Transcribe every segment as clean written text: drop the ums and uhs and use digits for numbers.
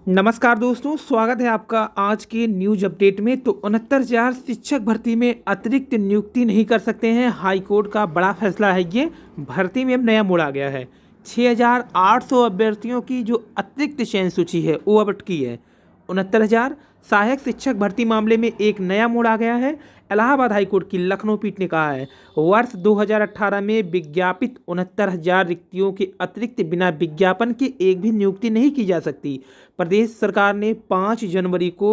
नमस्कार दोस्तों, स्वागत है आपका आज के न्यूज अपडेट में। तो 69,000 शिक्षक भर्ती में अतिरिक्त नियुक्ति नहीं कर सकते हैं। हाई कोर्ट का बड़ा फैसला है। ये भर्ती में अब नया मोड़ आ गया है। 6,800 अभ्यर्थियों की जो अतिरिक्त चयन सूची है वो अब अटकी है। 69,000 सहायक शिक्षक भर्ती मामले में एक नया मोड़ आ गया है। इलाहाबाद हाईकोर्ट की लखनऊ पीठ ने कहा है वर्ष 2018 में विज्ञापित 69,000 रिक्तियों के अतिरिक्त बिना विज्ञापन के एक भी नियुक्ति नहीं की जा सकती। प्रदेश सरकार ने 5 जनवरी को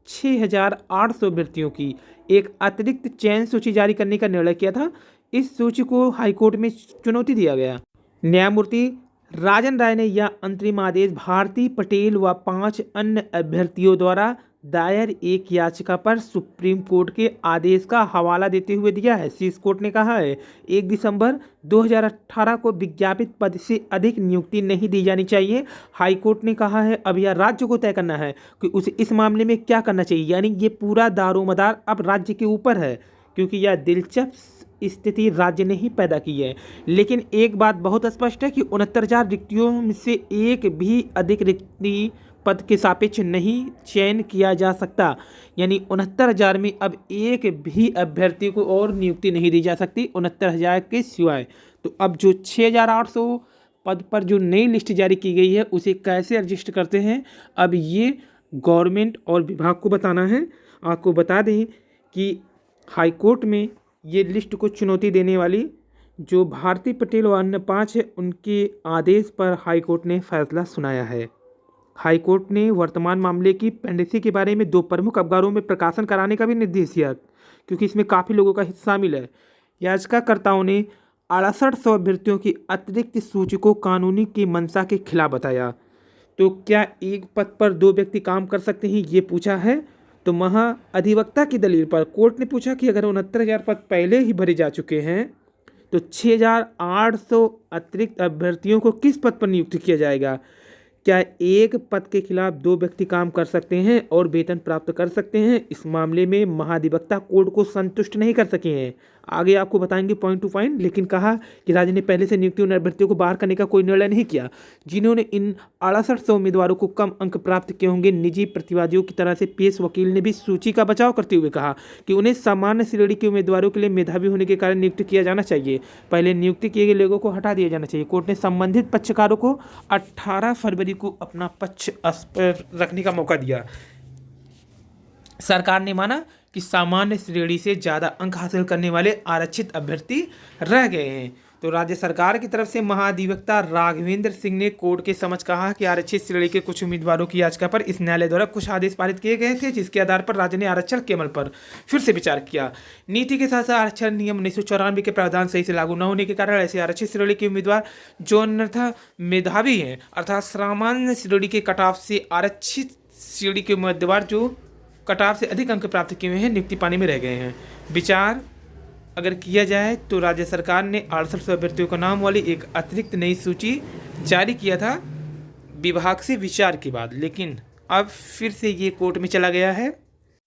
6,800 अभ्यर्थियों की एक अतिरिक्त चयन सूची जारी करने का निर्णय किया था। इस सूची को हाईकोर्ट में चुनौती दिया गया। न्यायमूर्ति राजन राय ने यह अंतरिम आदेश भारती पटेल व 5 अन्य अभ्यर्थियों द्वारा दायर एक याचिका पर सुप्रीम कोर्ट के आदेश का हवाला देते हुए दिया है। शीर्ष कोर्ट ने कहा है 1 दिसंबर 2018 को विज्ञापित पद से अधिक नियुक्ति नहीं दी जानी चाहिए। हाई कोर्ट ने कहा है अब यह राज्य को तय करना है कि उसे इस मामले में क्या करना चाहिए, यानी ये पूरा दारोमदार अब राज्य के ऊपर है, क्योंकि यह दिलचस्प स्थिति राज्य ने ही पैदा की है। लेकिन एक बात बहुत स्पष्ट है कि 69,000 रिक्तियों में से एक भी अधिक रिक्ति पद के सापेक्ष नहीं चयन किया जा सकता। यानी 69,000 में अब एक भी अभ्यर्थी को और नियुक्ति नहीं दी जा सकती 69,000 के सिवाय। तो अब जो 6,800 पद पर जो नई लिस्ट जारी की गई है उसे कैसे एडजस्ट करते हैं, अब ये गवर्नमेंट और विभाग को बताना है। आपको बता दें कि हाईकोर्ट में ये लिस्ट को चुनौती देने वाली जो भारती पटेल व अन्य 5 है उनके आदेश पर हाईकोर्ट ने फैसला सुनाया है। हाईकोर्ट ने वर्तमान मामले की पेंडेंसी के बारे में 2 प्रमुख अखबारों में प्रकाशन कराने का भी निर्देश दिया, क्योंकि इसमें काफ़ी लोगों का हिस्सा शामिल है। याचिकाकर्ताओं ने 6800 अभ्यर्थियों की अतिरिक्त सूची को कानूनी की मंशा के खिलाफ बताया। तो क्या एक पद पर 2 व्यक्ति काम कर सकते हैं, ये पूछा है। तो महाअधिवक्ता की दलील पर कोर्ट ने पूछा कि अगर 69,000 पद पहले ही भरे जा चुके हैं तो 6,800 अतिरिक्त अभ्यर्थियों को किस पद पर नियुक्त किया जाएगा। क्या एक पद के खिलाफ 2 व्यक्ति काम कर सकते हैं और वेतन प्राप्त कर सकते हैं। इस मामले में महाधिवक्ता कोर्ट को संतुष्ट नहीं कर सके हैं। आगे आपको बताएंगे पॉइंट टू पॉइंट। लेकिन कहा कि राज्य ने पहले से नियुक्त उन अभ्यर्थियों को बाहर करने का कोई निर्णय नहीं किया जिन्होंने इन 6800 उम्मीदवारों को कम अंक प्राप्त किए होंगे। निजी प्रतिवादियों की तरह से पेश वकील ने भी सूची का बचाव करते हुए कहा कि उन्हें सामान्य श्रेणी के उम्मीदवारों के लिए मेधावी होने के कारण नियुक्त किया जाना चाहिए। पहले नियुक्त किए गए लोगों को हटा दिया जाना चाहिए। कोर्ट ने संबंधित पक्षकारों को 18 फरवरी को अपना पक्ष रखने का मौका दिया। सरकार ने माना कि सामान्य श्रेणी से ज़्यादा अंक हासिल करने वाले आरक्षित अभ्यर्थी रह गए हैं। तो राज्य सरकार की तरफ से महाधिवक्ता राघवेंद्र सिंह ने कोर्ट के समक्ष कहा कि आरक्षित श्रेणी के कुछ उम्मीदवारों की याचिका पर इस न्यायालय द्वारा कुछ आदेश पारित किए गए थे, जिसके आधार पर राज्य ने आरक्षण के अमल पर फिर से विचार किया। नीति के साथ साथ आरक्षण नियम 1994 के प्रावधान सही से लागू न होने के कारण ऐसे आरक्षित श्रेणी के उम्मीदवार जो अन्यथा मेधावी हैं, अर्थात सामान्य श्रेणी के कट ऑफ से आरक्षित श्रेणी के उम्मीदवार जो कट ऑफ से अधिक अंक प्राप्त किए हुए हैं, नियुक्ति पाने में रह गए हैं। विचार अगर किया जाए तो राज्य सरकार ने 6800 अभ्यर्थियों का नाम वाली एक अतिरिक्त नई सूची जारी किया था विभाग से विचार के बाद, लेकिन अब फिर से ये कोर्ट में चला गया है।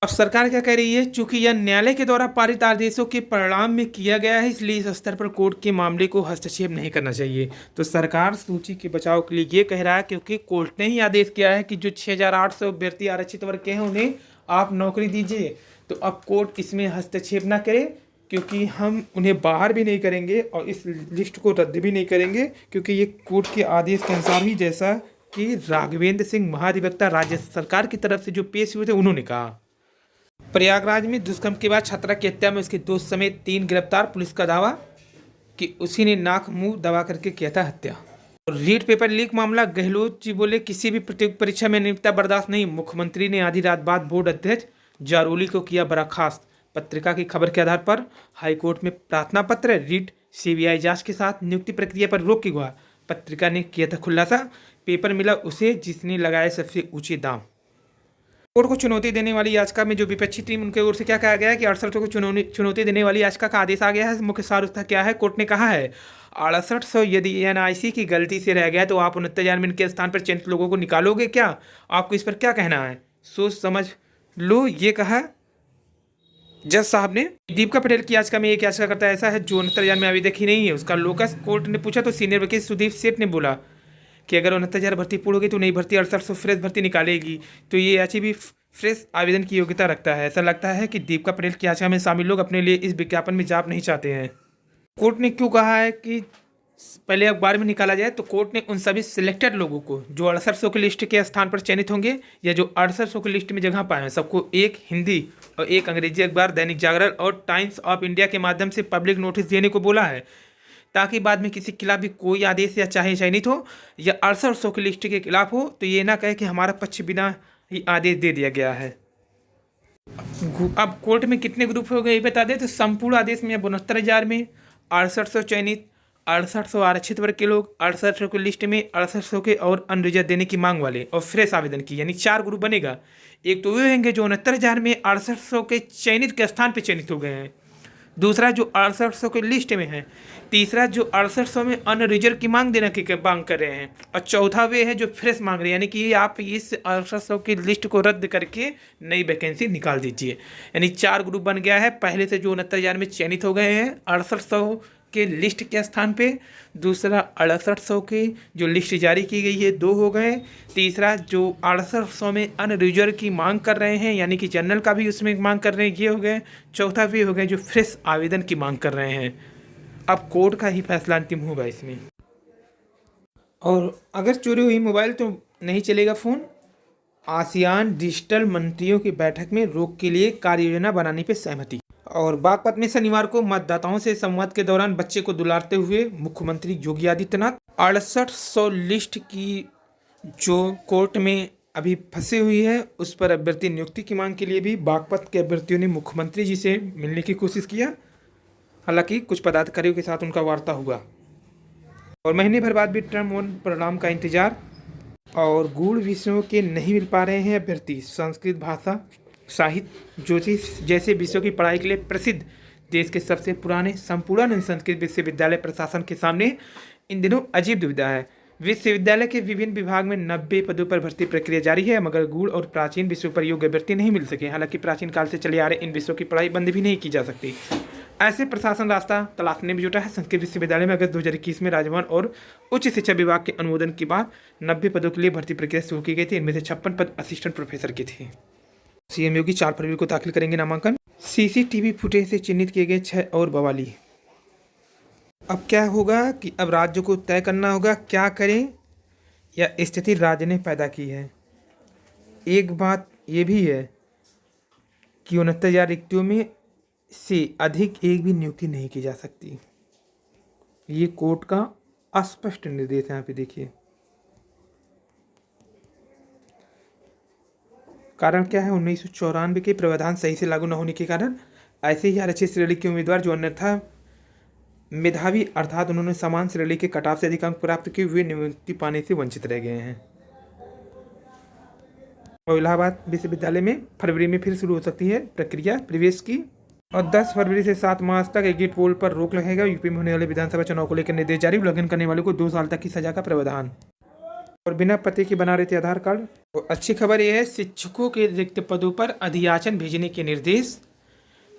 अब सरकार क्या कह रही है, चूंकि यह न्यायालय के द्वारा पारित आदेशों के परिणाम में किया गया है, इसलिए इस स्तर पर कोर्ट के मामले को हस्तक्षेप नहीं करना चाहिए। तो सरकार सूची के बचाव के लिए ये कह रहा है, क्योंकि कोर्ट ने ही आदेश किया है कि जो 6,800 अभ्यर्थी आरक्षित वर्ग के हैं उन्हें आप नौकरी दीजिए। तो अब कोर्ट इसमें हस्तक्षेप ना करे, क्योंकि हम उन्हें बाहर भी नहीं करेंगे और इस लिस्ट को रद्द भी नहीं करेंगे, क्योंकि ये कोर्ट के आदेश के अनुसार ही, जैसा कि राघवेंद्र सिंह महाधिवक्ता राज्य सरकार की तरफ से जो पेश हुए थे उन्होंने कहा। प्रयागराज में दुष्कर्म के बाद छात्रा की हत्या में उसके दोस्त समेत 3 गिरफ्तार। पुलिस का दावा कि उसी ने नाक मुंह दबा करके किया था हत्या। रीट पेपर लीक मामला, गहलोत जी बोले किसी भी प्रतियोगिता परीक्षा में अनियमितता बर्दाश्त नहीं। मुख्यमंत्री ने आधी रात बाद बोर्ड अध्यक्ष जारोली को किया बर्खास्त। पत्रिका की खबर के आधार पर हाईकोर्ट में प्रार्थना पत्र, रीट सीबीआई जांच के साथ नियुक्ति प्रक्रिया पर रोक की गुहार। पत्रिका ने किया था खुलासा, पेपर मिला उसे जिसने लगाए सबसे ऊंचे दाम। कोर्ट को चुनौती देने वाली याचिका में जो विपक्षी टीम उनके ओर से क्या कहा गया है कि 6800 को चुनौती देने वाली याचिका का आदेश आ गया है। मुख्य सार उसका क्या है, कोर्ट ने कहा है 6800 यदि एनआईसी की गलती से रह गया तो आप 69,000 में इनके स्थान पर चयनित लोगों को निकालोगे क्या। आपको इस पर क्या कहना है, सोच समझ लो, ये कहा जज साहब ने। दीपिका पटेल की याचिका में एक याचिकाकर्ता ऐसा है जो 69,000 में आवेदक ही नहीं है, उसका लोकस कोर्ट ने पूछा तो सीनियर वकील सुदीप सेठ ने बोला कि अगर 69,000 भर्ती पूर्ण होगी तो नई भर्ती 6800 फ्रेश भर्ती निकालेगी। तो ये याची भी फ्रेश आवेदन की योग्यता रखता है। ऐसा लगता है कि दीपिका पटेल की याचिका में शामिल लोग अपने लिए इस विज्ञापन में जॉब नहीं चाहते हैं। कोर्ट ने क्यों कहा है कि पहले अखबार में निकाला जाए, तो कोर्ट ने उन सभी सिलेक्टेड लोगों को जो 6800 की लिस्ट के स्थान पर चयनित होंगे या जो 6800 की लिस्ट में जगह पाए हैं, सबको एक हिंदी और एक अंग्रेजी अखबार दैनिक जागरण और टाइम्स ऑफ इंडिया के माध्यम से पब्लिक नोटिस देने को बोला है, ताकि बाद में किसी के खिलाफ भी कोई आदेश या चाहे चयनित हो या 6800 की लिस्ट के खिलाफ हो तो ये ना कहे कि हमारा पक्ष बिना ही आदेश दे दिया गया है। अब कोर्ट में कितने ग्रुप हो गए ये बता दें, तो संपूर्ण आदेश में 69,000 में 6800 चयनित, 6800 आरक्षित वर्ग के लोग, 6800 की लिस्ट में 6800 के और अनरिजर्व देने की मांग वाले और फ्रेश आवेदन की, यानी 4 ग्रुप बनेगा। एक तो वे होंगे जो 69,000 में 6800 के चयनित के स्थान पर चयनित हो गए हैं, दूसरा जो 6800 के लिस्ट में है, तीसरा जो 6800 में अनरिजर्व की मांग देने की मांग कर रहे हैं, और चौथा वे है जो फ्रेश मांग रहे हैं, यानी कि आप इस 6800 की लिस्ट को रद्द करके नई वैकेंसी निकाल दीजिए। यानी 4 ग्रुप बन गया है। पहले से जो 69,000 में चयनित हो गए हैं 6800 के लिस्ट के स्थान पे, दूसरा 6800 की जो लिस्ट जारी की गई है 2 हो गए, तीसरा जो 6800 में अनरिजर्व की मांग कर रहे हैं यानी कि जनरल का भी उसमें मांग कर रहे हैं ये हो गए, चौथा भी हो गए जो फ्रेश आवेदन की मांग कर रहे हैं। अब कोर्ट का ही फैसला अंतिम होगा इसमें। और अगर चोरी हुई मोबाइल तो नहीं चलेगा फ़ोन। आसियान डिजिटल मंत्रियों की बैठक में रोक के लिए कार्य योजना बनाने पर सहमति। और बागपत में शनिवार को मतदाताओं से संवाद के दौरान बच्चे को दुलारते हुए मुख्यमंत्री योगी आदित्यनाथ 6800 लिस्ट की जो कोर्ट में अभी फंसी हुई है उस पर अभ्यर्थी नियुक्ति की मांग के लिए भी बागपत के अभ्यर्थियों ने मुख्यमंत्री जी से मिलने की कोशिश किया। हालांकि कुछ पदाधिकारियों के साथ उनका वार्ता हुआ और महीने भर बाद भी टर्म 1 परिणाम का इंतजार। और गूढ़ विषयों के नहीं मिल पा रहे हैं अभ्यर्थी। संस्कृत भाषा, साहित्य, ज्योतिष जैसे विषयों की पढ़ाई के लिए प्रसिद्ध देश के सबसे पुराने संपूर्ण संस्कृत विश्वविद्यालय प्रशासन के सामने इन दिनों अजीब दुविधा है। विश्वविद्यालय के विभिन्न विभाग में 90 पदों पर भर्ती प्रक्रिया जारी है, मगर गूढ़ और प्राचीन विषयों पर योग्य अभ्यर्थी नहीं मिल सके। हालांकि प्राचीन काल से चले आ रहे इन विषयों की पढ़ाई बंद भी नहीं की जा सकती। ऐसे प्रशासन रास्ता तलाशने में जुटा है। संस्कृत विश्वविद्यालय में अगस्त 2021 में राजभवन और उच्च शिक्षा विभाग के अनुमोदन के बाद 90 पदों के लिए भर्ती प्रक्रिया शुरू की गई थी। इनमें से 56 पद असिस्टेंट प्रोफेसर के थे। सीएम योगी 4 फरवरी को दाखिल करेंगे नामांकन। सीसीटीवी फुटेज से चिन्हित किए गए 6 और बवाली। अब क्या होगा कि अब राज्य को तय करना होगा क्या करें, या स्थिति राज्य ने पैदा की है। एक बात ये भी है कि 69,000 रिक्तियों में से अधिक एक भी नियुक्ति नहीं की जा सकती। ये कोर्ट का स्पष्ट निर्देश है। यहाँ पे देखिए कारण क्या है, 1994 के प्रावधान सही से लागू न होने के कारण ऐसे ही आरक्षित श्रेणी के उम्मीदवार जो अन्यथा मेधावी अर्थात उन्होंने समान श्रेणी के कटाव से अधिक अंक प्राप्त किए हुए नियुक्ति पाने से वंचित रह गए हैं। और इलाहाबाद विश्वविद्यालय में फरवरी में फिर शुरू हो सकती है प्रक्रिया प्रवेश की। और 10 फरवरी से 7 मार्च तक एग्जिट पोल पर रोक लगेगा। यूपी में होने वाले विधानसभा चुनाव को लेकर निर्देश जारी। उल्लंघन करने वाले को 2 साल तक की सजा का प्रावधान। और बिना पते के बना रहे थे आधार कार्ड। और अच्छी खबर यह है, शिक्षकों के रिक्त पदों पर अधियाचन भेजने के निर्देश।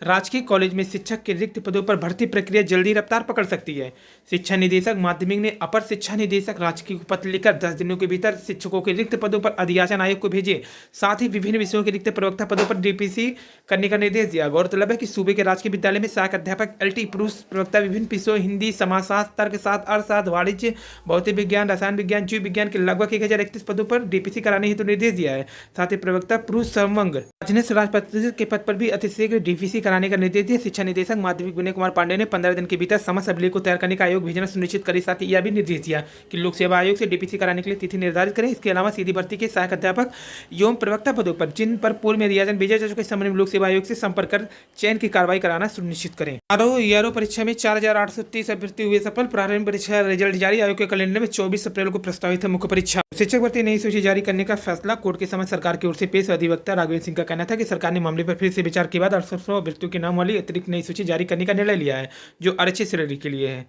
राजकीय कॉलेज में शिक्षक के रिक्त पदों पर भर्ती प्रक्रिया जल्दी रफ्तार पकड़ सकती है। शिक्षा निदेशक माध्यमिक ने अपर शिक्षा निदेशक राजकीय को पत्र लिखकर 10 दिनों के भीतर शिक्षकों के रिक्त पदों पर अधियाचन आयोग को भेजे। साथ ही विभिन्न विषयों के रिक्त प्रवक्ता पदों पर डीपीसी करने का निर्देश दिया। गौरतलब है कि सूबे के राजकीय विद्यालय में सहायक अध्यापक एलटी पुरुष प्रवक्ता विभिन्न विषयों हिंदी, समाजशास्त्र, तर्कशास्त्र, अर्थशास्त्र, वाणिज्य, भौतिक विज्ञान, रसायन विज्ञान, जीव विज्ञान के लगभग 1031 पदों पर डीपीसी कराने हेतु निर्देश दिया है। साथ ही प्रवक्ता पुरुष समंग राजपत्र के पद पर भी अतिशीघ्र डीपीसी कराने का निर्देश दिया। शिक्षा निदेशक माध्यमिक विनय कुमार पांडे ने 15 दिन के भीतर समस्त अभिलेख को तैयार करने का आयोग भेजना सुनिश्चित करे। साथ ही यह भी निर्देश दिया कि लोक सेवा आयोग से डीपीसी कराने के लिए तिथि निर्धारित करें। इसके अलावा सीधी भर्ती के सहायक अध्यापक एवं प्रवक्ता पदों पर जिन पर पूर्व में अधियाचन भेजा जा चुके संबंध में लोक सेवा आयोग से संपर्क कर चयन की कार्रवाई कराना सुनिश्चित करें। आरओ परीक्षा में 4,830 अभ्यर्थी हुए सफल। प्रारंभिक परीक्षा रिजल्ट जारी। आयोग के कैलेंडर में 24 अप्रैल को प्रस्तावित है मुख्य परीक्षा। शिक्षक भर्ती नई सूची जारी करने का फैसला कोर्ट के समय सरकार की ओर से पेश। अधिवक्ता राघवेंद्र सिंह का कहना था कि सरकार ने मामले पर फिर से विचार के बाद 800 अभ्यर्थियों के नाम वाली अतिरिक्त नई सूची जारी करने का निर्णय लिया है जो आरक्षित श्रेणी के लिए है।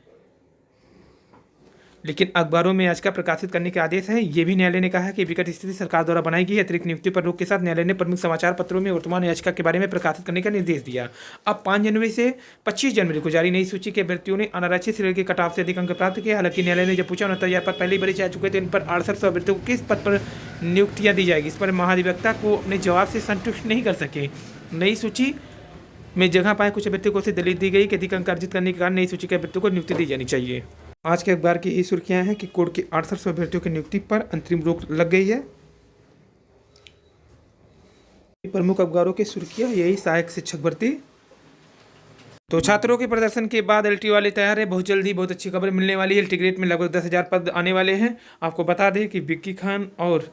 लेकिन अखबारों में याचिका प्रकाशित करने के आदेश है। ये भी न्यायालय ने कहा है कि विकट स्थिति सरकार द्वारा बनाई गई अतिरिक्त नियुक्ति पर रोक के साथ न्यायालय ने प्रमुख समाचार पत्रों में वर्तमान याचिका के बारे में प्रकाशित करने का निर्देश दिया। अब 5 जनवरी से 25 जनवरी को जारी नई सूची के अभ्यर्थियों ने अनारक्षित श्रेणी के कटाव से अधिक अंक प्राप्त किए। हालांकि न्यायालय ने जब पूछा 69,000 पर पहले ही बरी आ चुके थे, इन पर 6800 अभ्यर्थियों को किस पद पर नियुक्तियां दी जाएगी, इस पर महाधिवक्ता को अपने जवाब से संतुष्ट नहीं कर सके। नई सूची में जगह पाए कुछ अभ्यर्थियों को से दलील दी गई कि अधिक अंक अर्जित करने के कारण नई सूची के अभ्यर्थियों को नियुक्ति दी जानी चाहिए। आज के अखबार की यही सुर्खियां हैं कि कोर्ट के 6800 अभ्यर्थियों की नियुक्ति पर अंतरिम रोक लग गई है। प्रमुख अखबारों की सुर्खियां यही सहायक शिक्षक भर्ती। तो छात्रों के प्रदर्शन के बाद एलटी वाले तैयार है। बहुत जल्दी बहुत अच्छी खबर मिलने वाली है। एलटी ग्रेड में लगभग 10,000 पद आने वाले हैं। आपको बता दें कि विक्की खान और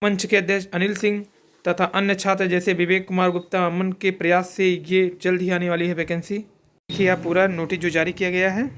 मंच के अध्यक्ष अनिल सिंह तथा अन्य छात्र जैसे विवेक कुमार गुप्ता, अमन के प्रयास से ये जल्द ही आने वाली है वैकेंसी। देखिए आप पूरा नोटिस जो जारी किया गया है।